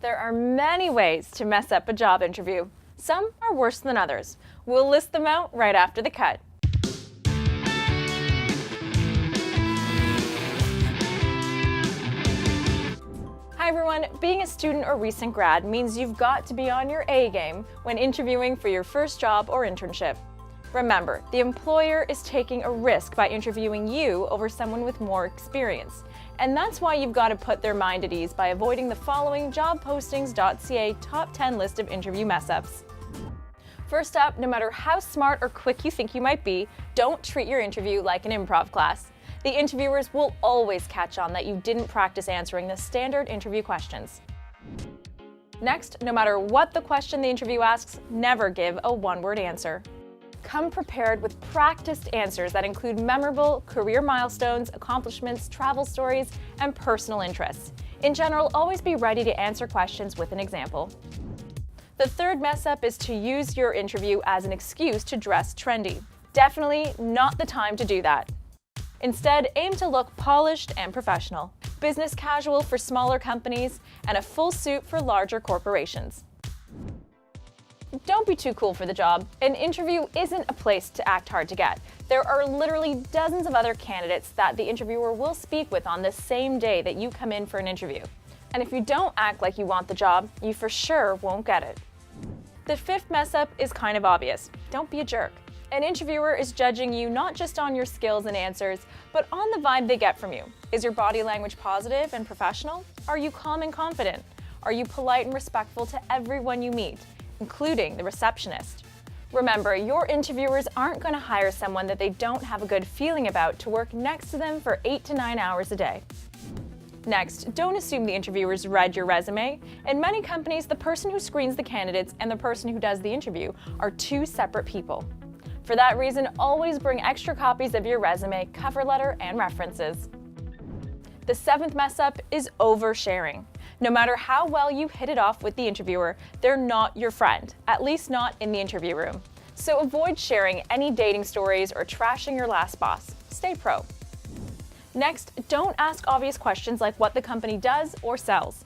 There are many ways to mess up a job interview. Some are worse than others. We'll list them out right after the cut. Hi everyone, being a student or recent grad means you've got to be on your A game when interviewing for your first job or internship. Remember, the employer is taking a risk by interviewing you over someone with more experience. And that's why you've got to put their mind at ease by avoiding the following Jobpostings.ca top 10 list of interview mess-ups. First up, no matter how smart or quick you think you might be, don't treat your interview like an improv class. The interviewers will always catch on that you didn't practice answering the standard interview questions. Next, no matter what the question the interview asks, never give a one-word answer. Come prepared with practiced answers that include memorable career milestones, accomplishments, travel stories, and personal interests. In general, always be ready to answer questions with an example. The third mess-up is to use your interview as an excuse to dress trendy. Definitely not the time to do that. Instead, aim to look polished and professional. Business casual for smaller companies, and a full suit for larger corporations. Don't be too cool for the job. An interview isn't a place to act hard to get. There are literally dozens of other candidates that the interviewer will speak with on the same day that you come in for an interview. And if you don't act like you want the job, you for sure won't get it. The fifth mess-up is kind of obvious. Don't be a jerk. An interviewer is judging you not just on your skills and answers, but on the vibe they get from you. Is your body language positive and professional? Are you calm and confident? Are you polite and respectful to everyone you meet, including the receptionist? Remember, your interviewers aren't going to hire someone that they don't have a good feeling about to work next to them for 8 to 9 hours a day. Next, don't assume the interviewers read your resume. In many companies, the person who screens the candidates and the person who does the interview are two separate people. For that reason, always bring extra copies of your resume, cover letter, and references. The seventh mess-up is oversharing. No matter how well you hit it off with the interviewer, they're not your friend, at least not in the interview room. So avoid sharing any dating stories or trashing your last boss. Stay pro. Next, don't ask obvious questions like what the company does or sells.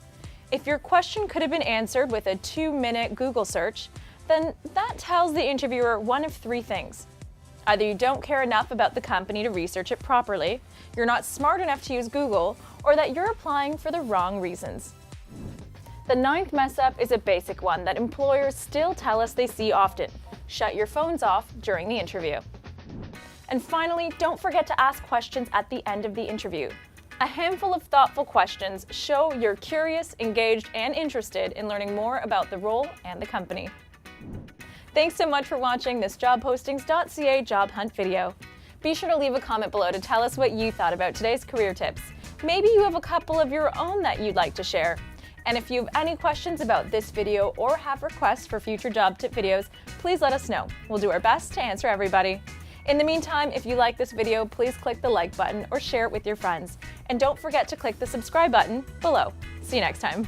If your question could have been answered with a 2-minute Google search, then that tells the interviewer one of 3 things. Either you don't care enough about the company to research it properly, you're not smart enough to use Google, or that you're applying for the wrong reasons. The ninth mess-up is a basic one that employers still tell us they see often. Shut your phones off during the interview. And finally, don't forget to ask questions at the end of the interview. A handful of thoughtful questions show you're curious, engaged, and interested in learning more about the role and the company. Thanks so much for watching this Jobpostings.ca Job Hunt video. Be sure to leave a comment below to tell us what you thought about today's career tips. Maybe you have a couple of your own that you'd like to share. And if you have any questions about this video or have requests for future job tip videos, please let us know. We'll do our best to answer everybody. In the meantime, if you like this video, please click the like button or share it with your friends. And don't forget to click the subscribe button below. See you next time.